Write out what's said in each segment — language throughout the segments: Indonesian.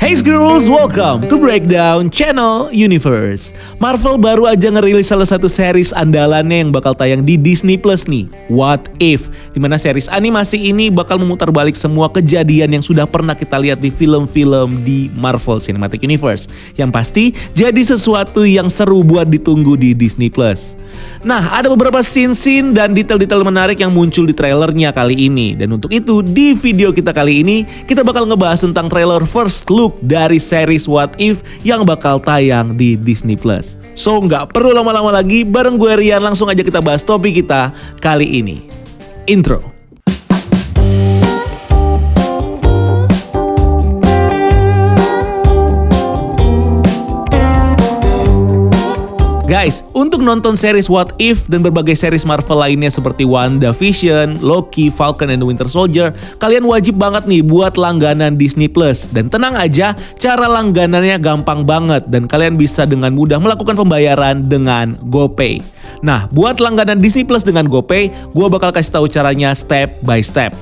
Hey girls, welcome to Breakdown Channel Universe. Marvel baru aja ngerilis salah satu series andalannya yang bakal tayang di Disney Plus nih, What If. Dimana series animasi ini bakal memutar balik semua kejadian yang sudah pernah kita lihat di film-film di Marvel Cinematic Universe. Yang pasti jadi sesuatu yang seru buat ditunggu di Disney Plus. Nah, ada beberapa scene-scene dan detail-detail menarik yang muncul di trailernya kali ini. Dan untuk itu, di video kita kali ini, kita bakal ngebahas tentang trailer first look dari series What If yang bakal tayang di Disney Plus. So, nggak perlu lama-lama lagi, bareng gue Rian langsung aja kita bahas topik kita kali ini. Intro. Guys, untuk nonton series What If dan berbagai series Marvel lainnya seperti WandaVision, Loki, Falcon and the Winter Soldier, kalian wajib banget nih buat langganan Disney Plus. Dan tenang aja, cara langganannya gampang banget dan kalian bisa dengan mudah melakukan pembayaran dengan GoPay. Nah, buat langganan Disney Plus dengan GoPay, gue bakal kasih tahu caranya step by step.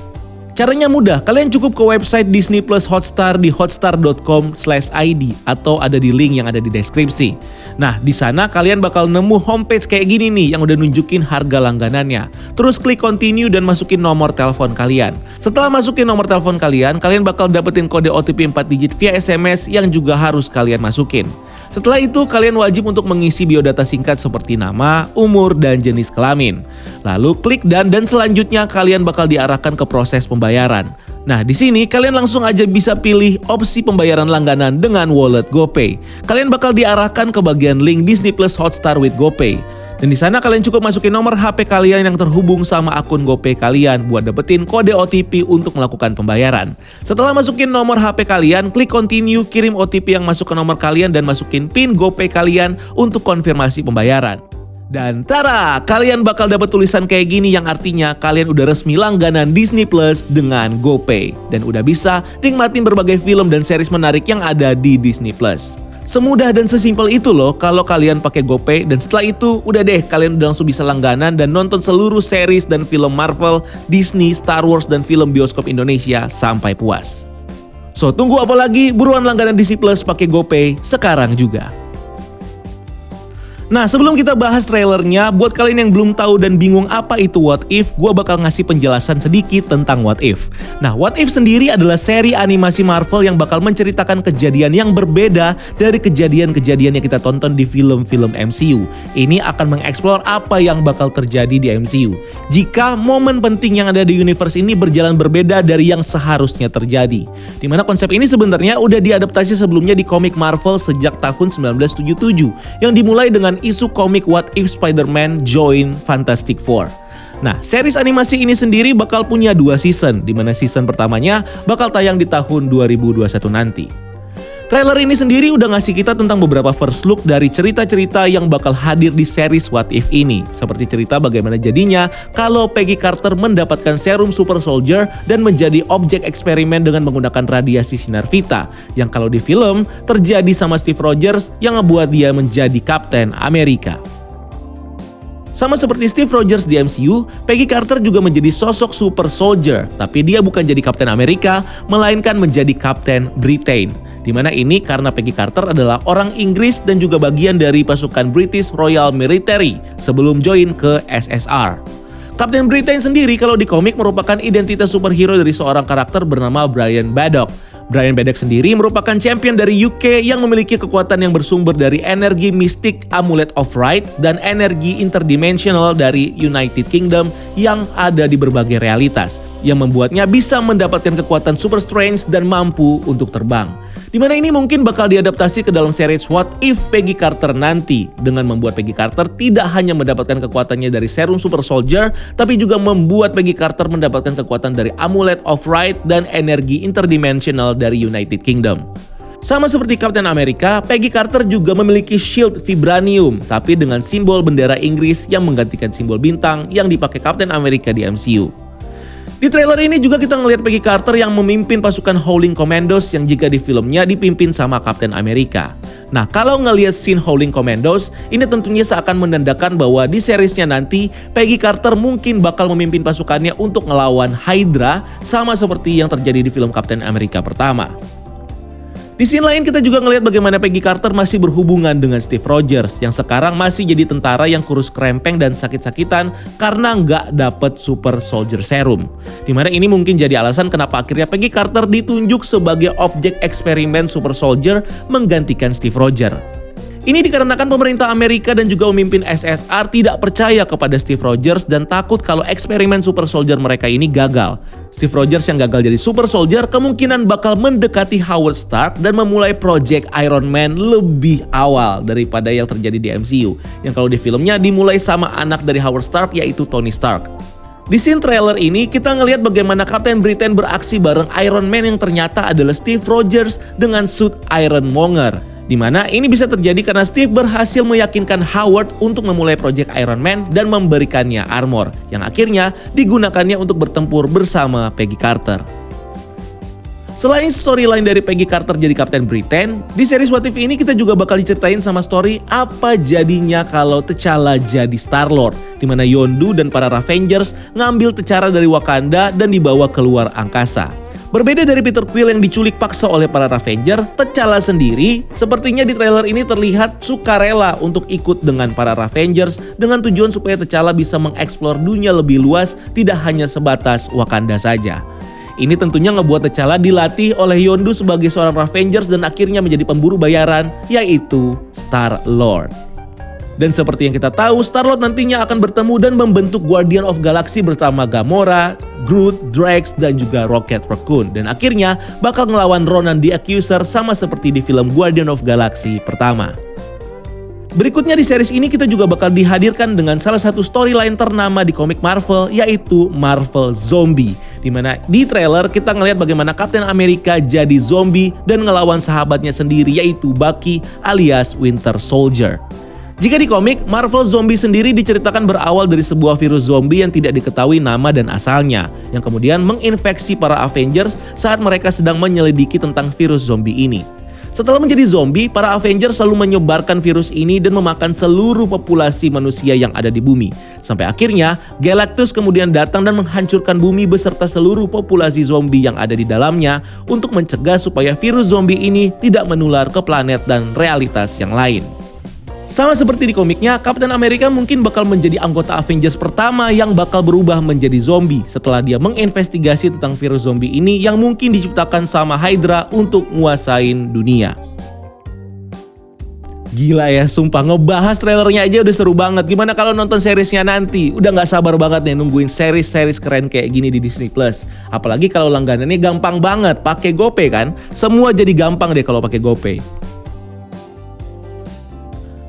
Caranya mudah, kalian cukup ke website Disney Plus Hotstar di hotstar.com/id atau ada di link yang ada di deskripsi. Nah, di sana kalian bakal nemu homepage kayak gini nih yang udah nunjukin harga langganannya. Terus klik continue dan masukin nomor telepon kalian. Setelah masukin nomor telepon kalian bakal dapetin kode OTP 4 digit via SMS yang juga harus kalian masukin. Setelah itu, kalian wajib untuk mengisi biodata singkat seperti nama, umur, dan jenis kelamin. Lalu klik dan selanjutnya kalian bakal diarahkan ke proses pembayaran. Nah, di sini kalian langsung aja bisa pilih opsi pembayaran langganan dengan wallet GoPay. Kalian bakal diarahkan ke bagian link Disney Plus Hotstar with GoPay. Dan di sana kalian cukup masukin nomor HP kalian yang terhubung sama akun GoPay kalian buat dapetin kode OTP untuk melakukan pembayaran. Setelah masukin nomor HP kalian, klik continue, kirim OTP yang masuk ke nomor kalian dan masukin PIN GoPay kalian untuk konfirmasi pembayaran. Dan tara, kalian bakal dapat tulisan kayak gini yang artinya kalian udah resmi langganan Disney Plus dengan GoPay dan udah bisa nikmatin berbagai film dan series menarik yang ada di Disney Plus. Semudah dan sesimpel itu loh kalau kalian pakai GoPay, dan setelah itu udah deh kalian udah langsung bisa langganan dan nonton seluruh series dan film Marvel, Disney, Star Wars dan film bioskop Indonesia sampai puas. So, tunggu apa lagi? Buruan langganan Disney Plus pakai GoPay sekarang juga. Nah, sebelum kita bahas trailernya, buat kalian yang belum tahu dan bingung apa itu What If, gue bakal ngasih penjelasan sedikit tentang What If. Nah, What If sendiri adalah seri animasi Marvel yang bakal menceritakan kejadian yang berbeda dari kejadian-kejadian yang kita tonton di film-film MCU. Ini akan mengeksplor apa yang bakal terjadi di MCU jika momen penting yang ada di universe ini berjalan berbeda dari yang seharusnya terjadi. Dimana konsep ini sebenarnya udah diadaptasi sebelumnya di komik Marvel sejak tahun 1977 yang dimulai dengan isu komik What If Spider-Man Join Fantastic Four. Nah, series animasi ini sendiri bakal punya 2 season, di mana season pertamanya bakal tayang di tahun 2021 nanti. Trailer ini sendiri udah ngasih kita tentang beberapa first look dari cerita-cerita yang bakal hadir di series What If ini. Seperti cerita bagaimana jadinya kalau Peggy Carter mendapatkan serum Super Soldier dan menjadi objek eksperimen dengan menggunakan radiasi sinar Vita. Yang kalau di film terjadi sama Steve Rogers yang ngebuat dia menjadi Kapten Amerika. Sama seperti Steve Rogers di MCU, Peggy Carter juga menjadi sosok Super Soldier. Tapi dia bukan jadi Kapten Amerika, melainkan menjadi Kapten Britain. Dimana ini karena Peggy Carter adalah orang Inggris dan juga bagian dari pasukan British Royal Military sebelum join ke SSR. Kapten Britain sendiri kalau di komik merupakan identitas superhero dari seorang karakter bernama Brian Baddock. Brian Baddock sendiri merupakan champion dari UK yang memiliki kekuatan yang bersumber dari energi mistik Amulet of Right dan energi interdimensional dari United Kingdom yang ada di berbagai realitas, yang membuatnya bisa mendapatkan kekuatan super strength dan mampu untuk terbang. Dimana ini mungkin bakal diadaptasi ke dalam series What If Peggy Carter nanti, dengan membuat Peggy Carter tidak hanya mendapatkan kekuatannya dari serum Super Soldier, tapi juga membuat Peggy Carter mendapatkan kekuatan dari Amulet of Right dan energi interdimensional dari United Kingdom. Sama seperti Kapten Amerika, Peggy Carter juga memiliki shield vibranium, tapi dengan simbol bendera Inggris yang menggantikan simbol bintang yang dipakai Kapten Amerika di MCU. Di trailer ini juga kita ngelihat Peggy Carter yang memimpin pasukan Howling Commandos yang jika di filmnya dipimpin sama Kapten Amerika. Nah, kalau ngelihat scene Howling Commandos, ini tentunya seakan menandakan bahwa di seriesnya nanti Peggy Carter mungkin bakal memimpin pasukannya untuk ngelawan Hydra sama seperti yang terjadi di film Kapten Amerika pertama. Di scene lain kita juga ngelihat bagaimana Peggy Carter masih berhubungan dengan Steve Rogers yang sekarang masih jadi tentara yang kurus kerempeng dan sakit-sakitan karena nggak dapet Super Soldier Serum. Dimana ini mungkin jadi alasan kenapa akhirnya Peggy Carter ditunjuk sebagai objek eksperimen Super Soldier menggantikan Steve Rogers. Ini dikarenakan pemerintah Amerika dan juga pemimpin SSR tidak percaya kepada Steve Rogers dan takut kalau eksperimen Super Soldier mereka ini gagal. Steve Rogers yang gagal jadi Super Soldier kemungkinan bakal mendekati Howard Stark dan memulai project Iron Man lebih awal daripada yang terjadi di MCU. Yang kalau di filmnya dimulai sama anak dari Howard Stark yaitu Tony Stark. Di scene trailer ini kita ngelihat bagaimana Captain Britain beraksi bareng Iron Man yang ternyata adalah Steve Rogers dengan suit Ironmonger. Dimana ini bisa terjadi karena Steve berhasil meyakinkan Howard untuk memulai proyek Iron Man dan memberikannya armor yang akhirnya digunakannya untuk bertempur bersama Peggy Carter. Selain storyline dari Peggy Carter jadi Captain Britain, di series What If ini kita juga bakal diceritain sama story apa jadinya kalau T'Challa jadi Star-Lord, dimana Yondu dan para Avengers ngambil T'Challa dari Wakanda dan dibawa keluar angkasa. Berbeda dari Peter Quill yang diculik paksa oleh para Avenger, T'Challa sendiri sepertinya di trailer ini terlihat sukarela untuk ikut dengan para Avengers dengan tujuan supaya T'Challa bisa mengeksplor dunia lebih luas, tidak hanya sebatas Wakanda saja. Ini tentunya ngebuat T'Challa dilatih oleh Yondu sebagai seorang Avengers dan akhirnya menjadi pemburu bayaran, yaitu Star-Lord. Dan seperti yang kita tahu, Star-Lord nantinya akan bertemu dan membentuk Guardian of Galaxy bersama Gamora, Groot, Drax, dan juga Rocket Raccoon. Dan akhirnya bakal ngelawan Ronan the Accuser sama seperti di film Guardian of Galaxy pertama. Berikutnya di series ini kita juga bakal dihadirkan dengan salah satu storyline ternama di komik Marvel, yaitu Marvel Zombie. Dimana di trailer kita ngelihat bagaimana Captain America jadi zombie dan ngelawan sahabatnya sendiri yaitu Bucky alias Winter Soldier. Jika di komik, Marvel Zombie sendiri diceritakan berawal dari sebuah virus zombie yang tidak diketahui nama dan asalnya, yang kemudian menginfeksi para Avengers saat mereka sedang menyelidiki tentang virus zombie ini. Setelah menjadi zombie, para Avengers selalu menyebarkan virus ini dan memakan seluruh populasi manusia yang ada di bumi. Sampai akhirnya, Galactus kemudian datang dan menghancurkan bumi beserta seluruh populasi zombie yang ada di dalamnya untuk mencegah supaya virus zombie ini tidak menular ke planet dan realitas yang lain. Sama seperti di komiknya, Captain America mungkin bakal menjadi anggota Avengers pertama yang bakal berubah menjadi zombie setelah dia menginvestigasi tentang virus zombie ini yang mungkin diciptakan sama Hydra untuk nguasain dunia. Gila ya, sumpah ngebahas trailernya aja udah seru banget. Gimana kalau nonton seriesnya nanti? Udah gak sabar banget nih nungguin series keren kayak gini di Disney Plus. Apalagi kalau langganannya gampang banget, pakai GoPay kan? Semua jadi gampang deh kalau pakai GoPay.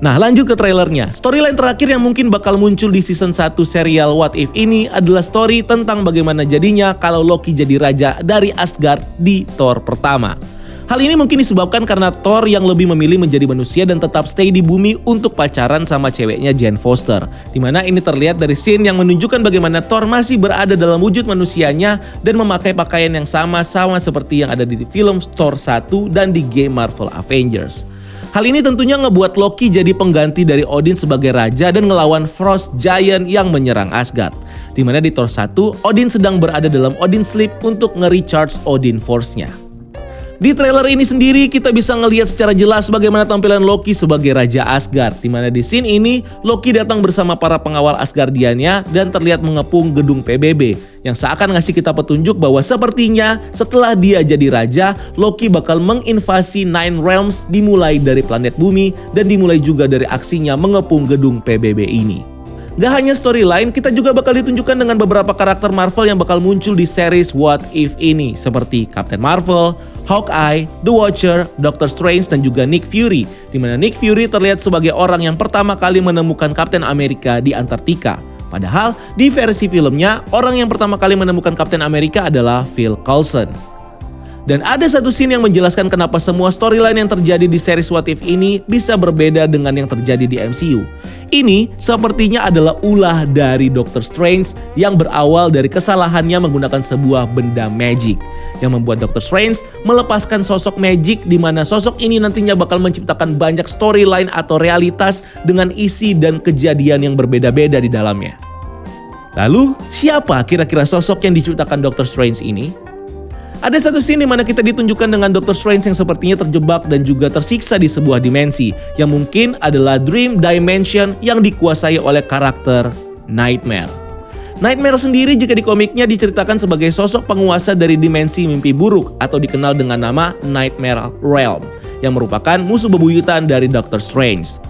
Nah, lanjut ke trailernya. Storyline terakhir yang mungkin bakal muncul di season 1 serial What If ini adalah story tentang bagaimana jadinya kalau Loki jadi raja dari Asgard di Thor pertama. Hal ini mungkin disebabkan karena Thor yang lebih memilih menjadi manusia dan tetap stay di bumi untuk pacaran sama ceweknya Jane Foster. Dimana ini terlihat dari scene yang menunjukkan bagaimana Thor masih berada dalam wujud manusianya dan memakai pakaian yang sama seperti yang ada di film Thor 1 dan di game Marvel Avengers. Hal ini tentunya ngebuat Loki jadi pengganti dari Odin sebagai raja dan ngelawan Frost Giant yang menyerang Asgard. Dimana di Thor 1, Odin sedang berada dalam Odin Sleep untuk nge-recharge Odin Force-nya. Di trailer ini sendiri kita bisa ngelihat secara jelas bagaimana tampilan Loki sebagai Raja Asgard. Dimana di scene ini Loki datang bersama para pengawal Asgardiannya dan terlihat mengepung gedung PBB yang seakan ngasih kita petunjuk bahwa sepertinya setelah dia jadi raja, Loki bakal menginvasi Nine Realms dimulai dari planet bumi dan dimulai juga dari aksinya mengepung gedung PBB ini. Gak hanya storyline, kita juga bakal ditunjukkan dengan beberapa karakter Marvel yang bakal muncul di series What If ini seperti Captain Marvel, Hawkeye, The Watcher, Doctor Strange, dan juga Nick Fury. Dimana Nick Fury terlihat sebagai orang yang pertama kali menemukan Captain America di Antartika. Padahal di versi filmnya, orang yang pertama kali menemukan Captain America adalah Phil Coulson. Dan ada satu scene yang menjelaskan kenapa semua storyline yang terjadi di series What If ini bisa berbeda dengan yang terjadi di MCU. Ini sepertinya adalah ulah dari Doctor Strange yang berawal dari kesalahannya menggunakan sebuah benda magic. Yang membuat Doctor Strange melepaskan sosok magic di mana sosok ini nantinya bakal menciptakan banyak storyline atau realitas dengan isi dan kejadian yang berbeda-beda di dalamnya. Lalu, siapa kira-kira sosok yang diciptakan Doctor Strange ini? Ada satu scene di mana kita ditunjukkan dengan Dr. Strange yang sepertinya terjebak dan juga tersiksa di sebuah dimensi yang mungkin adalah Dream Dimension yang dikuasai oleh karakter Nightmare. Nightmare sendiri jika di komiknya diceritakan sebagai sosok penguasa dari dimensi mimpi buruk atau dikenal dengan nama Nightmare Realm yang merupakan musuh bebuyutan dari Dr. Strange.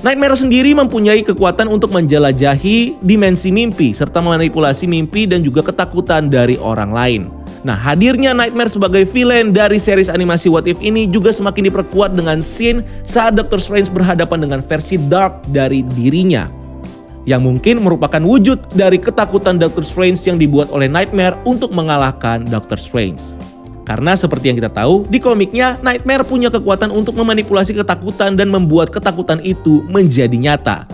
Nightmare sendiri mempunyai kekuatan untuk menjelajahi dimensi mimpi serta memanipulasi mimpi dan juga ketakutan dari orang lain. Nah, hadirnya Nightmare sebagai villain dari series animasi What If ini juga semakin diperkuat dengan scene saat Dr. Strange berhadapan dengan versi dark dari dirinya, yang mungkin merupakan wujud dari ketakutan Dr. Strange yang dibuat oleh Nightmare untuk mengalahkan Dr. Strange. Karena seperti yang kita tahu, di komiknya Nightmare punya kekuatan untuk memanipulasi ketakutan dan membuat ketakutan itu menjadi nyata.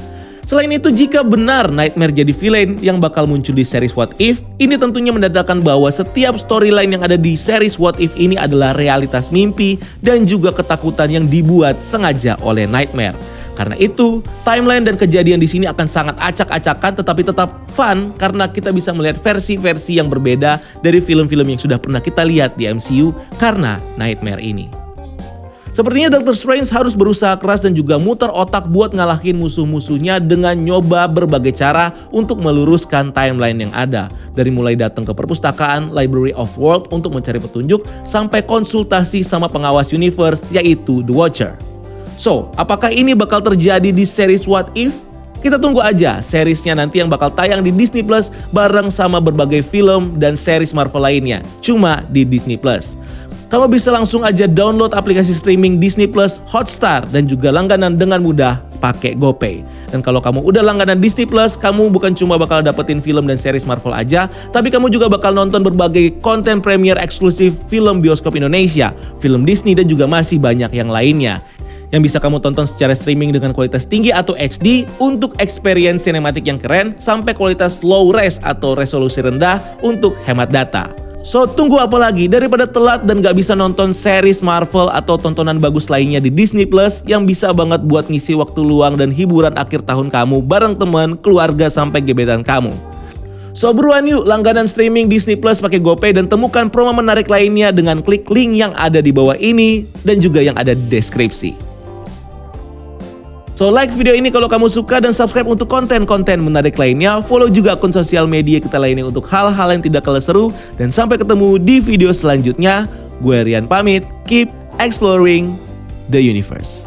Selain itu, jika benar Nightmare jadi villain yang bakal muncul di series What If, ini tentunya menandakan bahwa setiap storyline yang ada di series What If ini adalah realitas mimpi dan juga ketakutan yang dibuat sengaja oleh Nightmare. Karena itu, timeline dan kejadian di sini akan sangat acak-acakan tetapi tetap fun karena kita bisa melihat versi-versi yang berbeda dari film-film yang sudah pernah kita lihat di MCU karena Nightmare ini. Sepertinya Dr. Strange harus berusaha keras dan juga muter otak buat ngalahin musuh-musuhnya dengan nyoba berbagai cara untuk meluruskan timeline yang ada. Dari mulai datang ke perpustakaan Library of Worlds untuk mencari petunjuk sampai konsultasi sama pengawas universe yaitu The Watcher. So, apakah ini bakal terjadi di series What If? Kita tunggu aja seriesnya nanti yang bakal tayang di Disney Plus bareng sama berbagai film dan series Marvel lainnya. Cuma di Disney Plus. Kamu bisa langsung aja download aplikasi streaming Disney Plus Hotstar dan juga langganan dengan mudah pakai GoPay. Dan kalau kamu udah langganan Disney Plus, kamu bukan cuma bakal dapetin film dan series Marvel aja, tapi kamu juga bakal nonton berbagai konten premier eksklusif film bioskop Indonesia, film Disney dan juga masih banyak yang lainnya. Yang bisa kamu tonton secara streaming dengan kualitas tinggi atau HD untuk experience sinematik yang keren sampai kualitas low res atau resolusi rendah untuk hemat data. So, tunggu apa lagi daripada telat dan gak bisa nonton series Marvel atau tontonan bagus lainnya di Disney Plus yang bisa banget buat ngisi waktu luang dan hiburan akhir tahun kamu bareng teman, keluarga sampai gebetan kamu. So, buruan yuk langganan streaming Disney Plus pakai GoPay dan temukan promo menarik lainnya dengan klik link yang ada di bawah ini dan juga yang ada di deskripsi. So, like video ini kalau kamu suka dan subscribe untuk konten-konten menarik lainnya. Follow juga akun sosial media kita lainnya untuk hal-hal yang tidak kalah seru. Dan sampai ketemu di video selanjutnya. Gue Rian pamit. Keep exploring the universe.